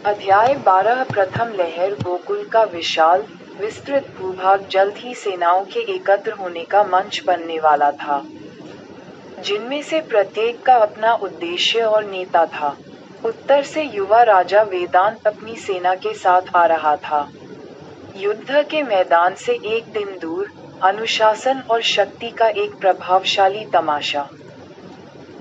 अध्याय 12 प्रथम लहर गोकुल का विशाल, विस्तृत भूभाग जल्द ही सेनाओं के एकत्र होने का मंच बनने वाला था, जिनमें से प्रत्येक का अपना उद्देश्य और नेता था। उत्तर से युवा राजा वेदांत अपनी सेना के साथ आ रहा था। युद्ध के मैदान से एक दिन दूर, अनुशासन और शक्ति का एक प्रभावशाली तमाशा।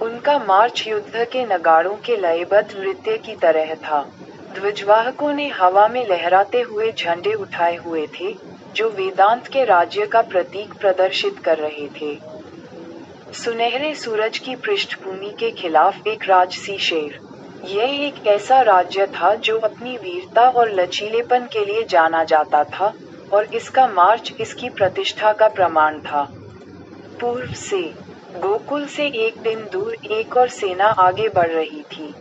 उनका मार्च युद्ध के नगाड़ों के लयबद्ध नृत्य की तरह था। ध्वजवाहकों ने हवा में लहराते हुए झंडे उठाए हुए थे, जो वेदांत के राज्य का प्रतीक प्रदर्शित कर रहे थे। सुनहरे सूरज की पृष्ठभूमि के खिलाफ एक राजसी शेर। यह एक ऐसा राज्य था जो अपनी वीरता और लचीलेपन के लिए जाना जाता था, और इसका मार्च इसकी प्रतिष्ठा का प्रमाण था। पूर्व से, गोकुल से एक दिन दूर एक और सेना आगे बढ़ रही थी।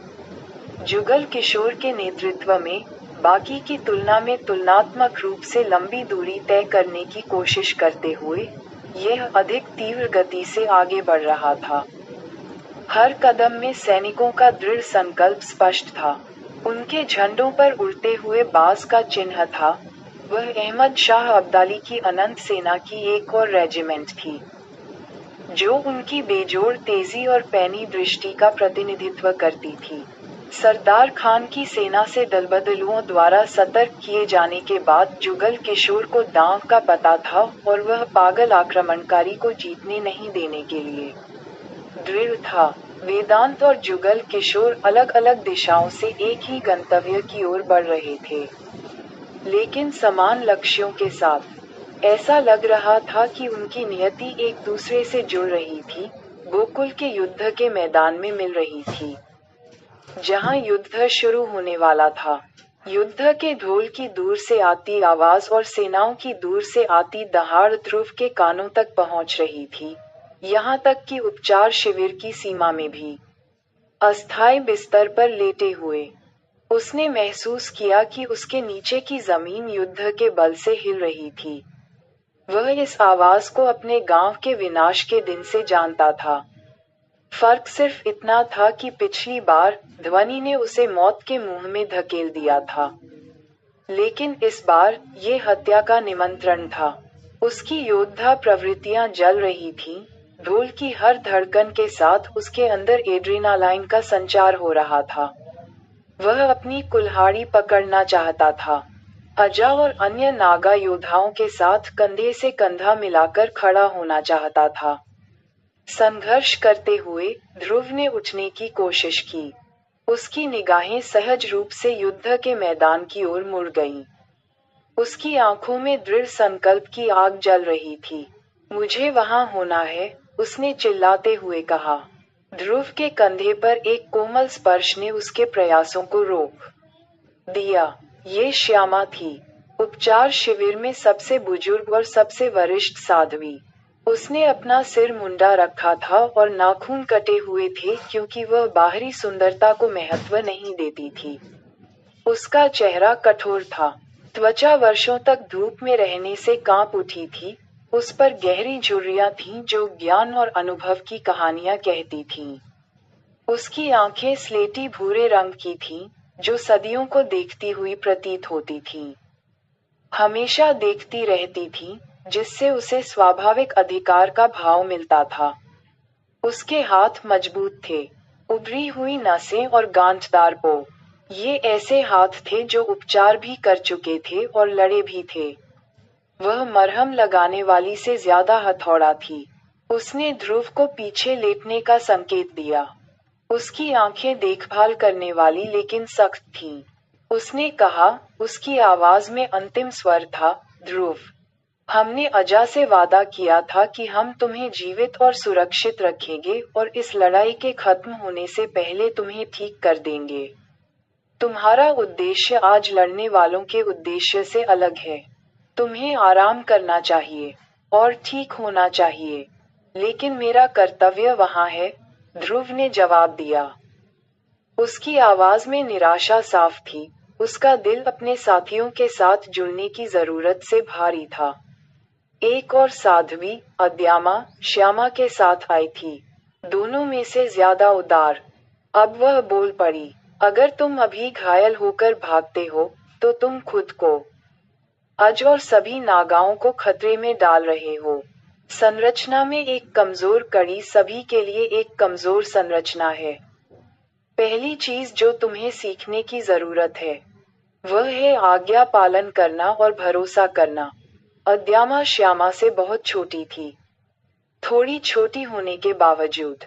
जुगल किशोर के नेतृत्व में, बाकी की तुलना में तुलनात्मक रूप से लंबी दूरी तय करने की कोशिश करते हुए, यह अधिक तीव्र गति से आगे बढ़ रहा था। हर कदम में सैनिकों का दृढ़ संकल्प स्पष्ट था। उनके झंडों पर उड़ते हुए बाज का चिन्ह था। वह अहमद शाह अब्दाली की अनंत सेना की एक और रेजिमेंट थी, जो उनकी बेजोड़ तेजी और पैनी दृष्टि का प्रतिनिधित्व करती थी। सरदार खान की सेना से दलबदलुओं द्वारा सतर्क किए जाने के बाद जुगल किशोर को दांव का पता था, और वह पागल आक्रमणकारी को जीतने नहीं देने के लिए दृढ़ था। वेदांत और जुगल किशोर अलग अलग दिशाओं से एक ही गंतव्य की ओर बढ़ रहे थे, लेकिन समान लक्ष्यों के साथ। ऐसा लग रहा था कि उनकी नियति एक दूसरे से जुड़ रही थी, गोकुल के युद्ध के मैदान में मिल रही थी, जहां युद्ध शुरू होने वाला था। युद्ध के ढोल की दूर से आती आवाज और सेनाओं की दूर से आती दहाड़ ध्रुव के कानों तक पहुंच रही थी, यहां तक कि उपचार शिविर की सीमा में भी। अस्थायी बिस्तर पर लेटे हुए, उसने महसूस किया कि उसके नीचे की जमीन युद्ध के बल से हिल रही थी। वह इस आवाज को अपने गांव के विनाश के दिन से जानता था। फर्क सिर्फ इतना था कि पिछली बार ध्वनि ने उसे मौत के मुंह में धकेल दिया था, लेकिन इस बार ये हत्या का निमंत्रण था। उसकी योद्धा प्रवृत्तियां जल रही थीं, ढोल की हर धड़कन के साथ उसके अंदर एड्रेनालाइन का संचार हो रहा था। वह अपनी कुल्हाड़ी पकड़ना चाहता था, अजा और अन्य नागा योद्धाओं के साथ कंधे से कंधा मिलाकर खड़ा होना चाहता था। संघर्ष करते हुए ध्रुव ने उठने की कोशिश की। उसकी निगाहें सहज रूप से युद्ध के मैदान की ओर मुड़ गईं। उसकी आंखों में दृढ़ संकल्प की आग जल रही थी। मुझे वहां होना है, उसने चिल्लाते हुए कहा। ध्रुव के कंधे पर एक कोमल स्पर्श ने उसके प्रयासों को रोक दिया। ये श्यामा थी, उपचार शिविर में सबसे बुजुर्ग और सबसे वरिष्ठ साध्वी। उसने अपना सिर मुंडा रखा था और नाखून कटे हुए थे क्योंकि वह बाहरी सुंदरता को महत्व नहीं देती थी। उसका चेहरा कठोर था, त्वचा वर्षों तक धूप में रहने से कांप उठी थी। उस पर गहरी झुर्रियां थीं जो ज्ञान और अनुभव की कहानियां कहती थीं। उसकी आंखें स्लेटी भूरे रंग की थीं, जो सदियों को देखती हुई प्रतीत होती थीं। हमेशा देखती रहती थीं, जिससे उसे स्वाभाविक अधिकार का भाव मिलता था। उसके हाथ मजबूत थे, उभरी हुई नसें और गांठदार पो। ये ऐसे हाथ थे जो उपचार भी कर चुके थे और लड़े भी थे। वह मरहम लगाने वाली से ज्यादा हथौड़ा थी। उसने ध्रुव को पीछे लेटने का संकेत दिया। उसकी आंखें देखभाल करने वाली लेकिन सख्त थीं। उसने कहा, उसकी आवाज में अंतिम स्वर था, ध्रुव, हमने अजा से वादा किया था कि हम तुम्हें जीवित और सुरक्षित रखेंगे और इस लड़ाई के खत्म होने से पहले तुम्हें ठीक कर देंगे। तुम्हारा उद्देश्य आज लड़ने वालों के उद्देश्य से अलग है। तुम्हें आराम करना चाहिए और ठीक होना चाहिए, लेकिन मेरा कर्तव्य वहां है, ध्रुव ने जवाब दिया। उसकी आवाज में निराशा साफ थी। उसका दिल अपने साथियों के साथ जुड़ने की जरूरत से भारी था। एक और साध्वी, अद्यामा, श्यामा के साथ आई थी, दोनों में से ज्यादा उदार। अब वह बोल पड़ी। अगर तुम अभी घायल होकर भागते हो, तो तुम खुद को, अज और सभी नागाओं को खतरे में डाल रहे हो। संरचना में एक कमजोर कड़ी सभी के लिए एक कमजोर संरचना है। पहली चीज जो तुम्हें सीखने की जरूरत है, वह है आज्ञा पालन करना और भरोसा करना। अद्यामा श्यामा से बहुत छोटी थी। थोड़ी छोटी होने के बावजूद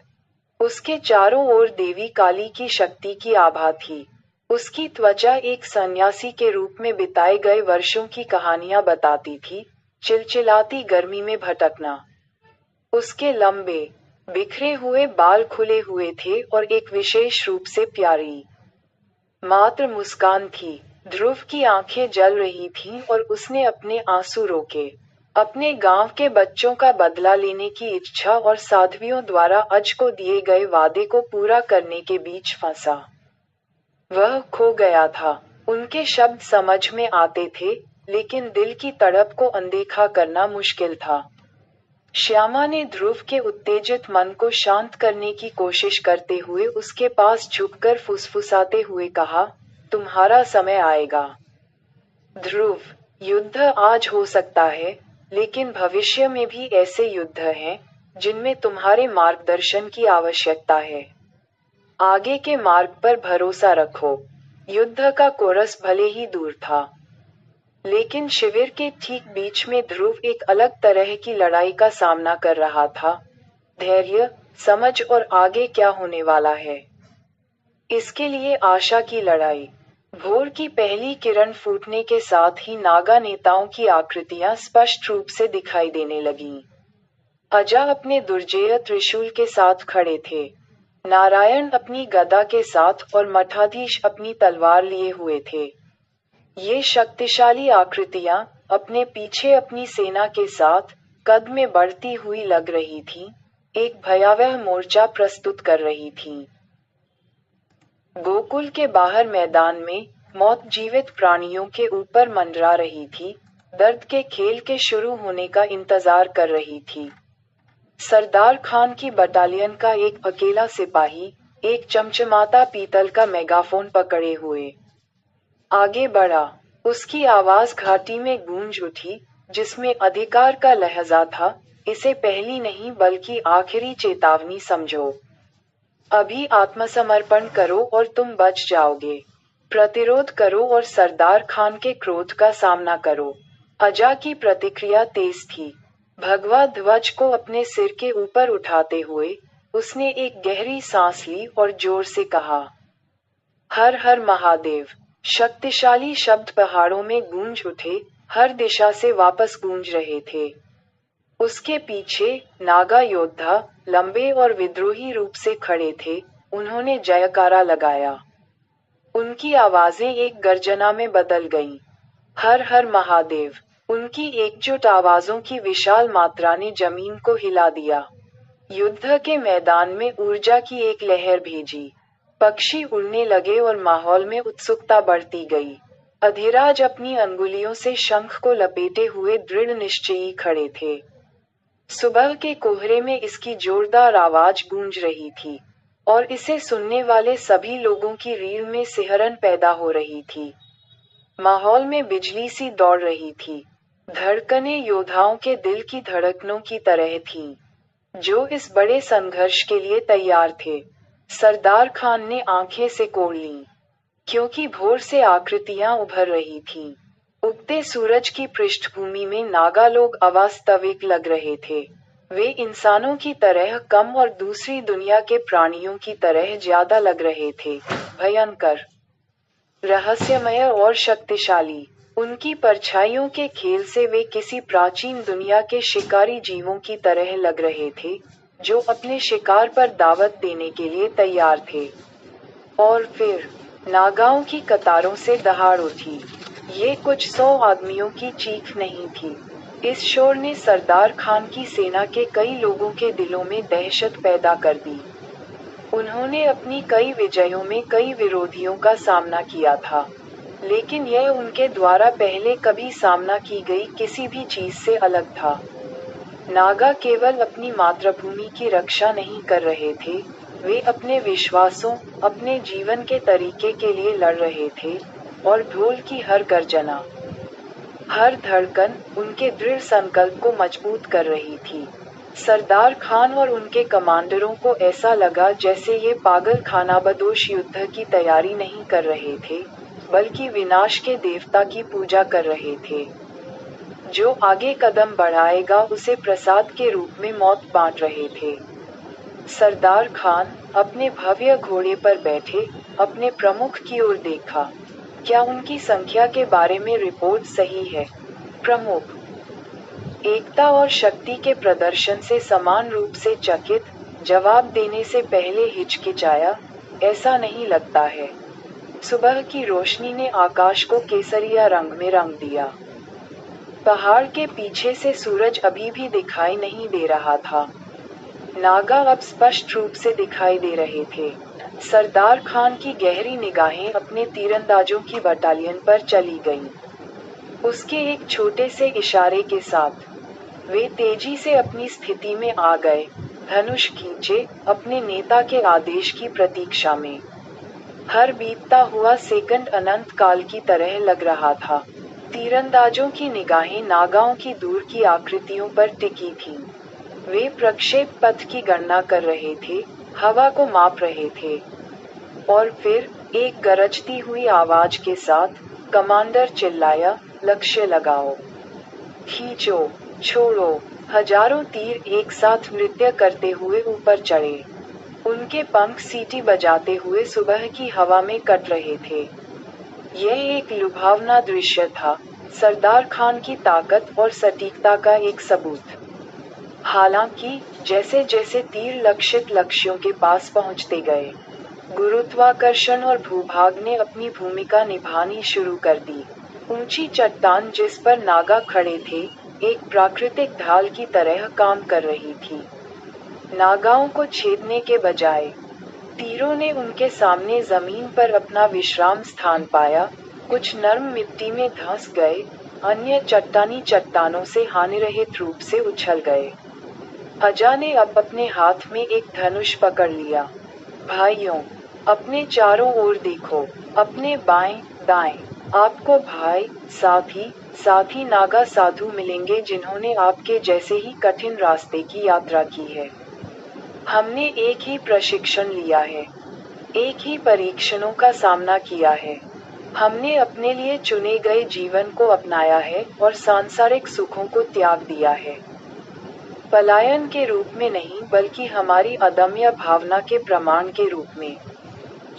उसके चारों ओर देवी काली की शक्ति की आभा थी। उसकी त्वचा एक सन्यासी के रूप में बिताए गए वर्षों की कहानियां बताती थी, चिलचिलाती गर्मी में भटकना। उसके लंबे, बिखरे हुए बाल खुले हुए थे और एक विशेष रूप से प्यारी मात्र मुस्कान थी। ध्रुव की आंखें जल रही थीं और उसने अपने आंसू रोके। अपने गांव के बच्चों का बदला लेने की इच्छा और साध्वियों द्वारा अज को दिए गए वादे को पूरा करने के बीच फंसा। वह खो गया था। उनके शब्द समझ में आते थे, लेकिन दिल की तड़प को अनदेखा करना मुश्किल था। श्यामा ने ध्रुव के उत्तेजित मन को शांत करने की कोशिश करते हुए उसके पास झुककर फुसफुसाते हुए कहा, तुम्हारा समय आएगा। ध्रुव, युद्ध आज हो सकता है, लेकिन भविष्य में भी ऐसे युद्ध हैं, जिनमें तुम्हारे मार्गदर्शन की आवश्यकता है। आगे के मार्ग पर भरोसा रखो। युद्ध का कोरस भले ही दूर था, लेकिन शिविर के ठीक बीच में ध्रुव एक अलग तरह की लड़ाई का सामना कर रहा था। धैर्य, समझ और आगे क्या होने वाला है, इसके लिए आशा की लड़ाई। भोर की पहली किरण फूटने के साथ ही नागा नेताओं की आकृतियां स्पष्ट रूप से दिखाई देने लगीं। अजा अपने दुर्जेय त्रिशूल के साथ खड़े थे। नारायण अपनी गदा के साथ और मठाधीश अपनी तलवार लिए हुए थे। ये शक्तिशाली आकृतियां अपने पीछे अपनी सेना के साथ कद में बढ़ती हुई लग रही थीं, एक भयावह मोर्चा प्रस्तुत कर रही थीं। गोकुल के बाहर मैदान में मौत जीवित प्राणियों के ऊपर मंडरा रही थी, दर्द के खेल के शुरू होने का इंतजार कर रही थी। सरदार खान की बटालियन का एक अकेला सिपाही, एक चमचमाता पीतल का मेगाफोन पकड़े हुए आगे बढ़ा। उसकी आवाज घाटी में गूंज उठी, जिसमें अधिकार का लहजा था, इसे पहली नहीं बल्कि आखिरी चेतावनी समझो। अभी आत्मसमर्पण करो और तुम बच जाओगे। प्रतिरोध करो और सरदार खान के क्रोध का सामना करो। अजा की प्रतिक्रिया तेज थी। भगवा ध्वज को अपने सिर के ऊपर उठाते हुए उसने एक गहरी सांस ली और जोर से कहा, हर हर महादेव। शक्तिशाली शब्द पहाड़ों में गूंज उठे, हर दिशा से वापस गूंज रहे थे। उसके पीछे नागा योद्धा लंबे और विद्रोही रूप से खड़े थे। उन्होंने जयकारा लगाया। उनकी आवाजें एक गर्जना में बदल गईं। हर हर महादेव। उनकी एकजुट आवाजों की विशाल मात्रा ने जमीन को हिला दिया। युद्ध के मैदान में ऊर्जा की एक लहर भेजी। पक्षी उड़ने लगे और माहौल में उत्सुकता बढ़ती गई। अधिराज अपनी अंगुलियों से शंख को लपेटे हुए दृढ़ निश्चयी खड़े थे। सुबह के कोहरे में इसकी जोरदार आवाज गूंज रही थी, और इसे सुनने वाले सभी लोगों की रीढ़ में सिहरन पैदा हो रही थी। माहौल में बिजली सी दौड़ रही थी। धड़कनें योद्धाओं के दिल की धड़कनों की तरह थीं, जो इस बड़े संघर्ष के लिए तैयार थे। सरदार खान ने आंखें से कोड़ लीं, क्योंकि भोर से आकृतियां उभर रही थीं। उगते सूरज की पृष्ठभूमि में नागा लोग अवास्तविक लग रहे थे। वे इंसानों की तरह कम और दूसरी दुनिया के प्राणियों की तरह ज्यादा लग रहे थे। भयंकर, रहस्यमय और शक्तिशाली। उनकी परछाइयों के खेल से वे किसी प्राचीन दुनिया के शिकारी जीवों की तरह लग रहे थे, जो अपने शिकार पर दावत देने के लिए तैयार थे। और फिर नागाओं की कतारों से दहाड़ उठी। ये कुछ 100 आदमियों की चीख नहीं थी। इस शोर ने सरदार खान की सेना के कई लोगों के दिलों में दहशत पैदा कर दी। उन्होंने अपनी कई विजयों में कई विरोधियों का सामना किया था, लेकिन यह उनके द्वारा पहले कभी सामना की गई किसी भी चीज से अलग था। नागा केवल अपनी मातृभूमि की रक्षा नहीं कर रहे थे, वे अपने विश्वासों, अपने जीवन के तरीके के लिए लड़ रहे थे, और ढोल की हर गर्जना, हर धड़कन उनके दृढ़ संकल्प को मजबूत कर रही थी। सरदार खान और उनके कमांडरों को ऐसा लगा जैसे ये पागल खानाबदोश युद्ध की तैयारी नहीं कर रहे थे, बल्कि विनाश के देवता की पूजा कर रहे थे। जो आगे कदम बढ़ाएगा उसे प्रसाद के रूप में मौत बांट रहे थे। सरदार खान अपने भव्य घोड़े पर बैठे अपने प्रमुख की ओर देखा। क्या उनकी संख्या के बारे में रिपोर्ट सही है? प्रमुख एकता और शक्ति के प्रदर्शन से समान रूप से चकित, जवाब देने से पहले हिचकिचाया, ऐसा नहीं लगता है। सुबह की रोशनी ने आकाश को केसरिया रंग में रंग दिया। पहाड़ के पीछे से सूरज अभी भी दिखाई नहीं दे रहा था। नागा अब स्पष्ट रूप से दिखाई दे रहे थे। सरदार खान की गहरी निगाहें अपने तीरंदाजों की बटालियन पर चली गईं। उसके एक छोटे से इशारे के साथ वे तेजी से अपनी स्थिति में आ गए, धनुष खींचे, अपने नेता के आदेश की प्रतीक्षा में। हर बीतता हुआ सेकंड अनंत काल की तरह लग रहा था। तीरंदाजों की निगाहें नागाओं की दूर की आकृतियों पर टिकी थीं। वे प्रक्षेप पथ की गणना कर रहे थे, हवा को माप रहे थे। और फिर एक गरजती हुई आवाज के साथ कमांडर चिल्लाया, लक्ष्य लगाओ, खींचो, छोड़ो। हजारों तीर एक साथ नृत्य करते हुए ऊपर चढ़े। उनके पंख सीटी बजाते हुए सुबह की हवा में कट रहे थे। यह एक लुभावना दृश्य था, सरदार खान की ताकत और सटीकता का एक सबूत। हालांकि जैसे जैसे तीर लक्षित लक्ष्यों के पास पहुंचते गए, गुरुत्वाकर्षण और भूभाग ने अपनी भूमिका निभानी शुरू कर दी। ऊंची चट्टान जिस पर नागा खड़े थे, एक प्राकृतिक ढाल की तरह काम कर रही थी। नागाओं को छेदने के बजाय तीरों ने उनके सामने जमीन पर अपना विश्राम स्थान पाया। कुछ नर्म मिट्टी में धंस गए, अन्य चट्टानी चट्टानों से हानिरहित रूप से उछल गए। अजा ने अब अपने हाथ में एक धनुष पकड़ लिया। भाइयों, अपने चारों ओर देखो, अपने बाएं, दाएं। आपको भाई, साथी नागा साधु मिलेंगे जिन्होंने आपके जैसे ही कठिन रास्ते की यात्रा की है। हमने एक ही प्रशिक्षण लिया है, एक ही परीक्षणों का सामना किया है। हमने अपने लिए चुने गए जीवन को अपनाया है और सांसारिक सुखों को त्याग दिया है। पलायन के रूप में नहीं, बल्कि हमारी अदम्य भावना के प्रमाण के रूप में।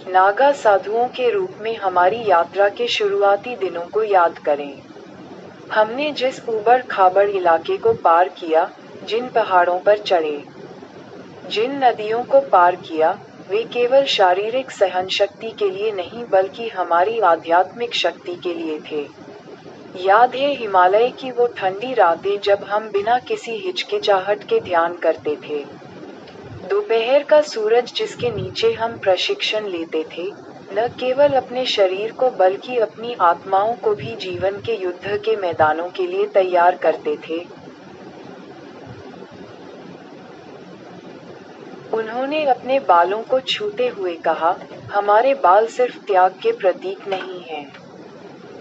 नागा साधुओं के रूप में हमारी यात्रा के शुरुआती दिनों को याद करें। हमने जिस ऊबड़ खाबड़ इलाके को पार किया, जिन पहाड़ों पर चढ़े, जिन नदियों को पार किया, वे केवल शारीरिक सहनशक्ति के लिए नहीं बल्कि हमारी आध्यात्मिक शक्ति के लिए थे। याद है हिमालय की वो ठंडी रातें जब हम बिना किसी हिचकिचाहट के ध्यान करते थे। दोपहर का सूरज जिसके नीचे हम प्रशिक्षण लेते थे, न केवल अपने शरीर को बल्कि अपनी आत्माओं को भी जीवन के युद्ध के मैदानों के लिए तैयार करते थे। उन्होंने अपने बालों को छूते हुए कहा, हमारे बाल सिर्फ त्याग के प्रतीक नहीं हैं।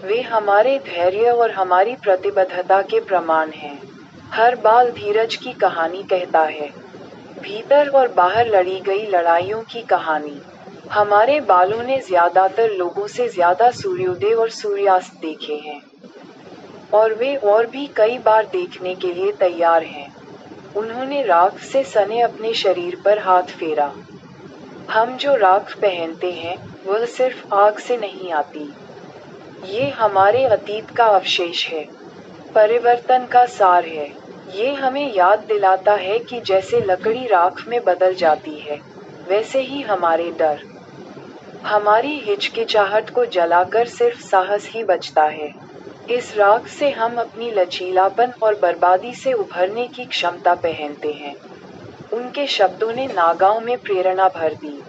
वे हमारे धैर्य और हमारी प्रतिबद्धता के प्रमाण हैं। हर बाल धीरज की कहानी कहता है, भीतर और बाहर लड़ी गई लड़ाइयों की कहानी। हमारे बालों ने ज्यादातर लोगों से ज्यादा सूर्योदय और सूर्यास्त देखे हैं, और वे और भी कई बार देखने के लिए तैयार हैं। उन्होंने राख से सने अपने शरीर पर हाथ फेरा। हम जो राख पहनते हैं, वह सिर्फ आग से नहीं आती। ये हमारे अतीत का अवशेष है, परिवर्तन का सार है। ये हमें याद दिलाता है कि जैसे लकड़ी राख में बदल जाती है, वैसे ही हमारे डर, हमारी हिचकिचाहट को जलाकर सिर्फ साहस ही बचता है। इस राख से हम अपनी लचीलापन और बर्बादी से उभरने की क्षमता पहनते हैं। उनके शब्दों ने नागाओं में प्रेरणा भर दी।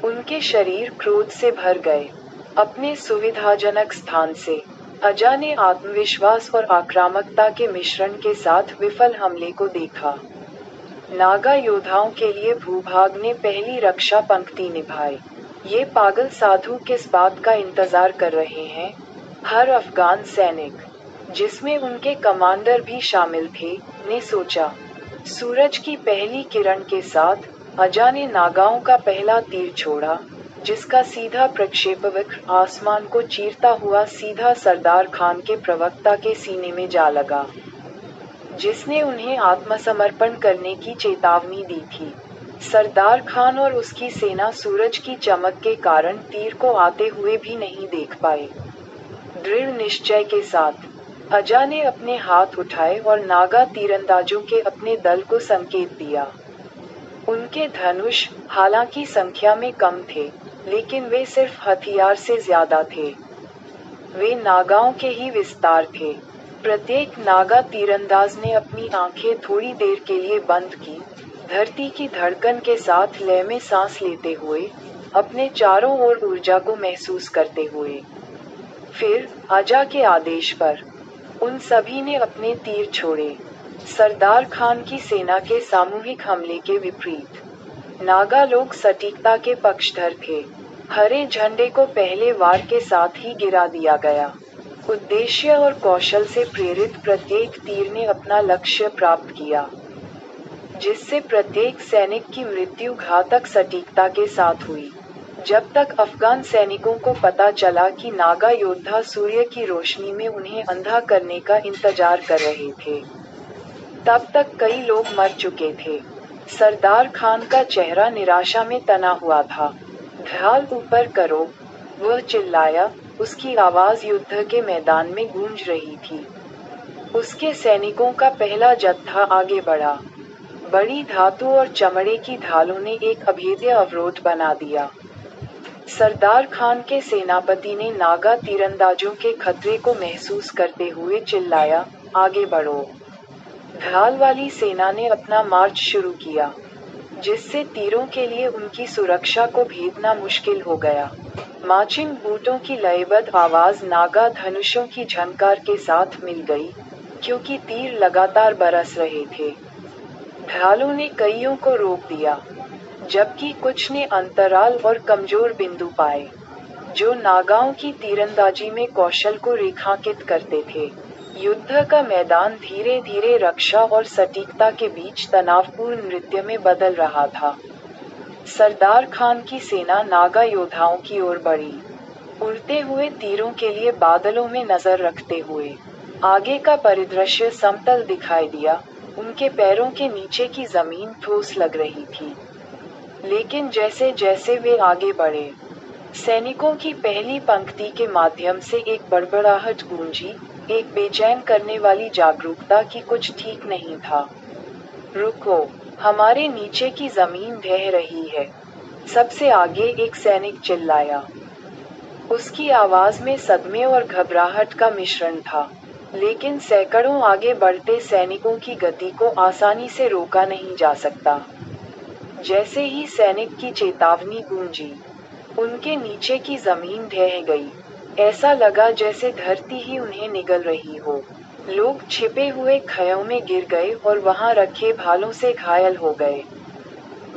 उनके शरीर क्रोध से भर गए। अपने सुविधाजनक स्थान से अजा ने आत्मविश्वास और आक्रामकता के मिश्रण के साथ विफल हमले को देखा। नागा योद्धाओं के लिए भूभाग ने पहली रक्षा पंक्ति निभाई। ये पागल साधु किस बात का इंतजार कर रहे हैं? हर अफगान सैनिक, जिसमें उनके कमांडर भी शामिल थे, ने सोचा। सूरज की पहली किरण के साथ अजा ने नागाओं का पहला तीर छोड़ा, जिसका सीधा प्रक्षेपवक्र आसमान को चीरता हुआ सीधा सरदार खान के प्रवक्ता के सीने में जा लगा, जिसने उन्हें आत्मसमर्पण करने की चेतावनी दी थी। सरदार खान और उसकी सेना सूरज की चमक के कारण तीर को आते हुए भी नहीं देख पाए। दृढ़ निश्चय के साथ अजा ने अपने हाथ उठाए और नागा तीरंदाजों के अपने दल को संकेत दिया। उनके धनुष हालांकि संख्या में कम थे, लेकिन वे सिर्फ हथियार से ज्यादा थे। वे नागाओं के ही विस्तार थे। प्रत्येक नागा तीरंदाज ने अपनी आंखें थोड़ी देर के लिए बंद की, धरती की धड़कन के साथ लय में सांस लेते हुए, अपने चारों ओर ऊर्जा को महसूस करते हुए। फिर अजा के आदेश पर उन सभी ने अपने तीर छोड़े। सरदार खान की सेना के सामूहिक हमले के विपरीत नागा लोग सटीकता के पक्षधर थे। हरे झंडे को पहले वार के साथ ही गिरा दिया गया। उद्देश्य और कौशल से प्रेरित प्रत्येक तीर ने अपना लक्ष्य प्राप्त किया, जिससे प्रत्येक सैनिक की मृत्यु घातक सटीकता के साथ हुई। जब तक अफगान सैनिकों को पता चला कि नागा योद्धा सूर्य की रोशनी में उन्हें अंधा करने का इंतजार कर रहे थे, तब तक कई लोग मर चुके थे। सरदार खान का चेहरा निराशा में तना हुआ था। ढाल ऊपर करो, वह चिल्लाया। उसकी आवाज युद्ध के मैदान में गूंज रही थी। उसके सैनिकों का पहला जत्था आगे बढ़ा। बड़ी धातु और चमड़े की ढालों ने एक अभेद्य अवरोध बना दिया। सरदार खान के सेनापति ने नागा तीरंदाजों के खतरे को महसूस करते हुए चिल्लाया, आगे बढ़ो। ढाल वाली सेना ने अपना मार्च शुरू किया, जिससे तीरों के लिए उनकी सुरक्षा को भेदना मुश्किल हो गया। मार्चिंग बूटों की लयबद्ध आवाज नागा धनुषों की झनकार के साथ मिल गई, क्योंकि तीर लगातार बरस रहे थे। ढालों ने कईयों को रोक दिया, जबकि कुछ ने अंतराल और कमजोर बिंदु पाए, जो नागाओं की तीरंदाजी में कौशल को रेखांकित करते थे। युद्ध का मैदान धीरे धीरे रक्षा और सटीकता के बीच तनावपूर्ण नृत्य में बदल रहा था। सरदार खान की सेना नागा योद्धाओं की ओर बढ़ी, उड़ते हुए तीरों के लिए बादलों में नजर रखते हुए। आगे का परिदृश्य समतल दिखाई दिया। उनके पैरों के नीचे की जमीन ठोस लग रही थी, लेकिन जैसे जैसे वे आगे बढ़े, सैनिकों की पहली पंक्ति के माध्यम से एक बड़बड़ाहट गूंजी, एक बेचैन करने वाली जागरूकता कि कुछ ठीक नहीं था। रुको, हमारे नीचे की जमीन ढह रही है। सबसे आगे एक सैनिक चिल्लाया। उसकी आवाज में सदमे और घबराहट का मिश्रण था, लेकिन सैकड़ों आगे बढ़ते सैनिकों की गति को आसानी से रोका नहीं जा सकता। जैसे ही सैनिक की चेतावनी गूंजी, उनके नीचे की जमीन ढह गई। ऐसा लगा जैसे धरती ही उन्हें निगल रही हो। लोग छिपे हुए खयों में गिर गए और वहां रखे भालों से घायल हो गए।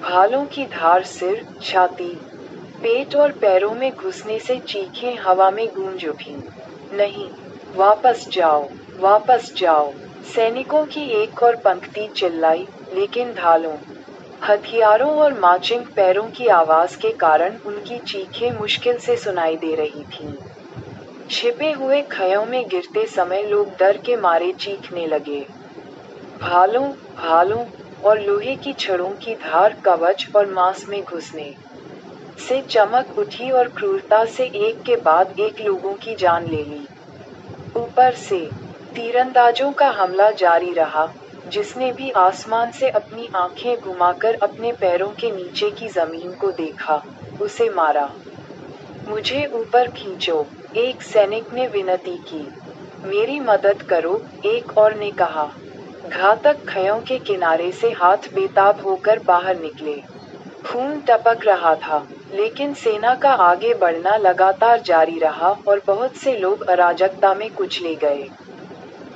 भालों की धार सिर, छाती, पेट और पैरों में घुसने से चीखें हवा में गूंज उठीं। नहीं, वापस जाओ, वापस जाओ। सैनिकों की एक और पंक्ति चिल्लाई, लेकिन ढालों, हथियारों और मार्चिंग पैरों की आवाज के कारण उनकी चीखें मुश्किल से सुनाई दे रही थीं। छिपे हुए खयों में गिरते समय लोग डर के मारे चीखने लगे। भालों, भालों और लोहे की छड़ों की धार कवच और मांस में घुसने से चमक उठी और क्रूरता से एक के बाद एक लोगों की जान ले ली। ऊपर से तीरंदाजों का हमला जारी रहा। जिसने भी आसमान से अपनी आंखें घुमाकर अपने पैरों के नीचे की जमीन को देखा, उसे मारा। मुझे ऊपर खींचो, एक सैनिक ने विनती की। मेरी मदद करो, एक और ने कहा। घातक खयों के किनारे से हाथ बेताब होकर बाहर निकले। खून टपक रहा था, लेकिन सेना का आगे बढ़ना लगातार जारी रहा और बहुत से लोग अराजकता में कुचले गए।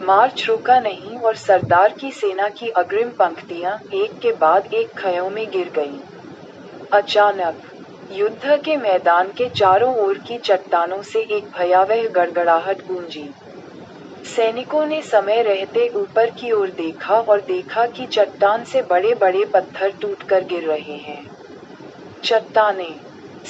मार्च रुका नहीं और सरदार की सेना की अग्रिम पंक्तियां एक के बाद एक खयों में गिर गईं। अचानक युद्ध के मैदान के चारों ओर की चट्टानों से एक भयावह गड़गड़ाहट गूंजी। सैनिकों ने समय रहते ऊपर की ओर देखा और देखा कि चट्टान से बड़े बड़े पत्थर टूटकर गिर रहे हैं। चट्टानें,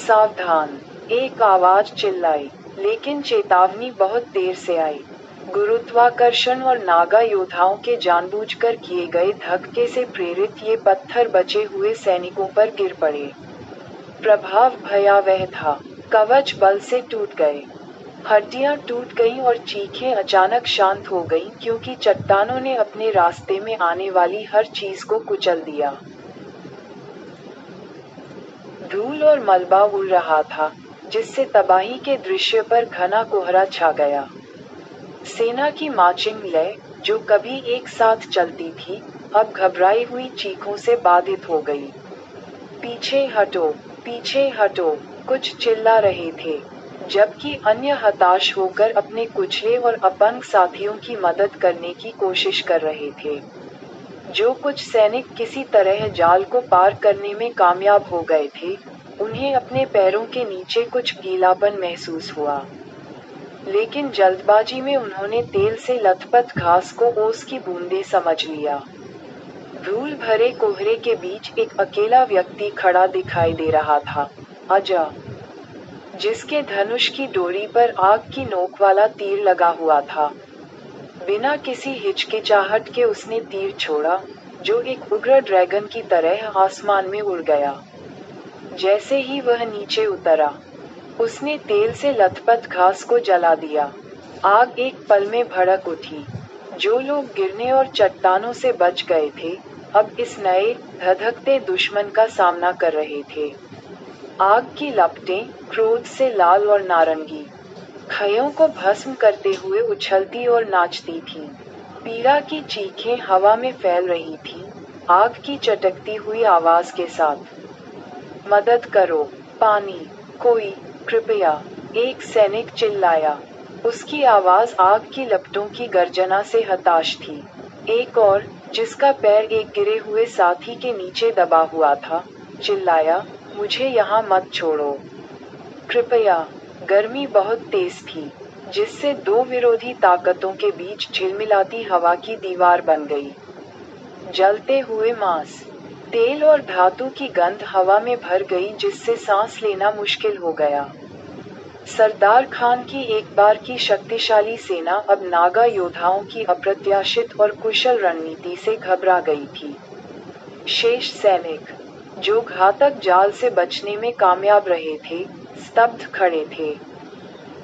सावधान! एक आवाज चिल्लाई, लेकिन चेतावनी बहुत देर से आई। गुरुत्वाकर्षण और नागा योद्धाओं के जानबूझकर किए गए धक्के से प्रेरित ये पत्थर बचे हुए सैनिकों पर गिर पड़े। प्रभाव भयावह था। कवच बल से टूट गए, हड्डियां टूट गईं और चीखें अचानक शांत हो गईं क्योंकि चट्टानों ने अपने रास्ते में आने वाली हर चीज को कुचल दिया। धूल और मलबा उड़ रहा था, जिससे तबाही के दृश्य पर घना कोहरा छा गया। सेना की मार्चिंग लय, जो कभी एक साथ चलती थी, अब घबराई हुई चीखों से बाधित हो गई। पीछे हटो, पीछे हटो, कुछ चिल्ला रहे थे, जबकि अन्य हताश होकर अपने कुचले और अपंग साथियों की मदद करने की कोशिश कर रहे थे। जो कुछ सैनिक किसी तरह जाल को पार करने में कामयाब हो गए थे, उन्हें अपने पैरों के नीचे कुछ गीलापन महसूस हुआ। लेकिन जल्दबाजी में उन्होंने तेल से लथपथ घास को ओस की बूंदें समझ लिया। धूल भरे कोहरे के बीच एक अकेला व्यक्ति खड़ा दिखाई दे रहा था, अजा, जिसके धनुष की डोरी पर आग की नोक वाला तीर लगा हुआ था। बिना किसी हिचकिचाहट के उसने तीर छोड़ा, जो एक उग्र ड्रैगन की तरह आसमान में उड़ गया। जैसे ही वह नीचे उतरा, उसने तेल से लथपथ घास को जला दिया। आग एक पल में भड़क उठी। जो लोग गिरने और चट्टानों से बच गए थे, अब इस नए, धधकते दुश्मन का सामना कर रहे थे। आग की लपटें, क्रोध से लाल और नारंगी, खयों को भस्म करते हुए उछलती और नाचती थीं। पीड़ा की चीखें हवा में फैल रही थीं, आग की चटकती हुई आवाज के साथ। मदद करो, पानी, कोई, कृपया, एक सैनिक चिल्लाया। उसकी आवाज आग की लपटों की गर्जना से हताश थी। एक और, जिसका पैर एक गिरे हुए साथी के नीचे दबा हुआ था, चिल्लाया, मुझे यहाँ मत छोड़ो, कृपया। गर्मी बहुत तेज थी, जिससे दो विरोधी ताकतों के बीच झिलमिलाती हवा की दीवार बन गई। जलते हुए मांस, तेल और धातु की गंध हवा में भर गई, जिससे सांस लेना मुश्किल हो गया। सरदार खान की एक बार की शक्तिशाली सेना अब नागा योद्धाओं की अप्रत्याशित और कुशल रणनीति से घबरा गई थी। शेष सैनिक, जो घातक जाल से बचने में कामयाब रहे थे, स्तब्ध खड़े थे।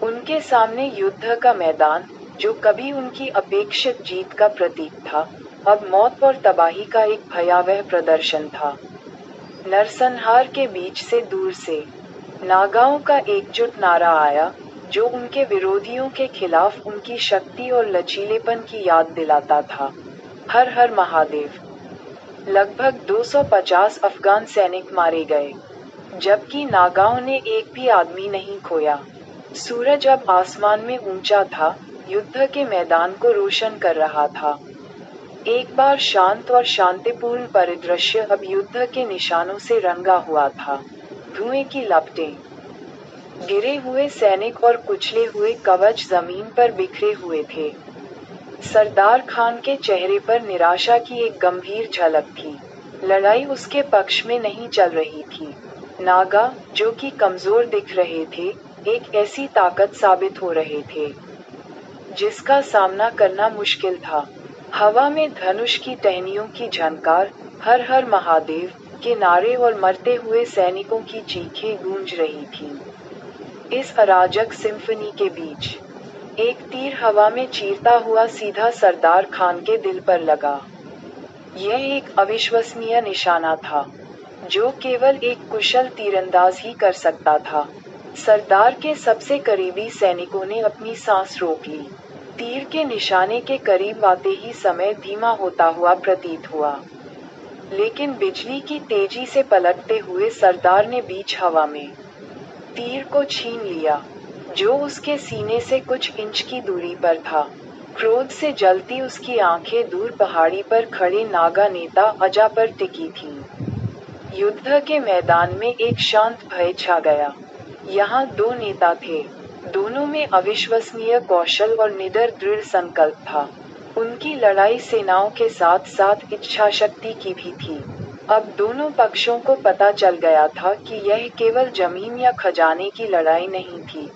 उनके सामने युद्ध का मैदान, जो कभी उनकी अपेक्षित जीत का प्रतीक था, अब मौत और तबाही का एक भयावह प्रदर्शन था। नरसंहार के बीच से दूर से नागाओं का एकजुट नारा आया, जो उनके विरोधियों के खिलाफ उनकी शक्ति और लचीलेपन की याद दिलाता था। हर हर महादेव। लगभग 250 अफगान सैनिक मारे गए, जबकि नागाओं ने एक भी आदमी नहीं खोया। सूरज अब आसमान में ऊंचा था, युद्ध के मैदान को रोशन कर रहा था। एक बार शांत और शांतिपूर्ण परिदृश्य अब युद्ध के निशानों से रंगा हुआ था। धुएं की लपटें, गिरे हुए सैनिक और कुचले हुए कवच जमीन पर बिखरे हुए थे। सरदार खान के चेहरे पर निराशा की एक गंभीर झलक थी। लड़ाई उसके पक्ष में नहीं चल रही थी। नागा, जो कि कमजोर दिख रहे थे, एक ऐसी ताकत साबित हो रहे थे जिसका सामना करना मुश्किल था। हवा में धनुष की टहनियों की झनकार, हर हर महादेव के नारे और मरते हुए सैनिकों की चीखें गूंज रही थीं। इस अराजक सिम्फनी के बीच एक तीर हवा में चीरता हुआ सीधा सरदार खान के दिल पर लगा। यह एक अविश्वसनीय निशाना था, जो केवल एक कुशल तीरंदाज ही कर सकता था। सरदार के सबसे करीबी सैनिकों ने अपनी सांस रोक ली। तीर के निशाने के करीब आते ही समय धीमा होता हुआ प्रतीत हुआ, लेकिन बिजली की तेजी से पलटते हुए सरदार ने बीच हवा में तीर को छीन लिया, जो उसके सीने से कुछ इंच की दूरी पर था। क्रोध से जलती उसकी आंखें दूर पहाड़ी पर खड़े नागा नेता अजा पर टिकी थीं। युद्ध के मैदान में एक शांत भय छा गया। यहाँ दो नेता थे। दोनों में अविश्वसनीय कौशल और निडर दृढ़ संकल्प था। उनकी लड़ाई सेनाओं के साथ साथ इच्छा शक्ति की भी थी। अब दोनों पक्षों को पता चल गया था कि यह केवल जमीन या खजाने की लड़ाई नहीं थी।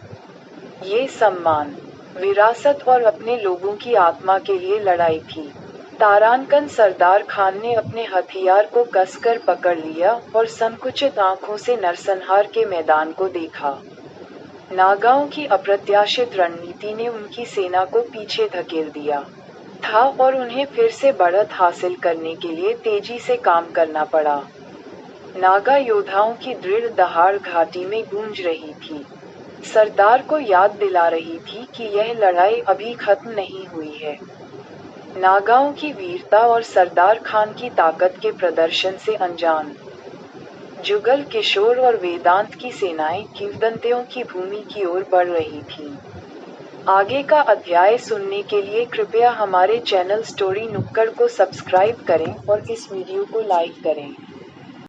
ये सम्मान, विरासत और अपने लोगों की आत्मा के लिए लड़ाई थी। तारानकन सरदार खान ने अपने हथियार को कसकर पकड़ लिया और संकुचित आंखों से नरसंहार के मैदान को देखा। नागाओं की अप्रत्याशित रणनीति ने उनकी सेना को पीछे धकेल दिया था और उन्हें फिर से बढ़त हासिल करने के लिए तेजी से काम करना पड़ा। नागा योद्धाओं की दृढ़ दहाड़ घाटी में गूंज रही थी। सरदार को याद दिला रही थी कि यह लड़ाई अभी खत्म नहीं हुई है। नागाओं की वीरता और सरदार खान की ताकत के प्रदर्शन से अनजान जुगल किशोर और वेदांत की सेनाएं किंवदंतियों की भूमि की ओर बढ़ रही थीं। आगे का अध्याय सुनने के लिए कृपया हमारे चैनल स्टोरी नुक्कड़ को सब्सक्राइब करें और इस वीडियो को लाइक करें।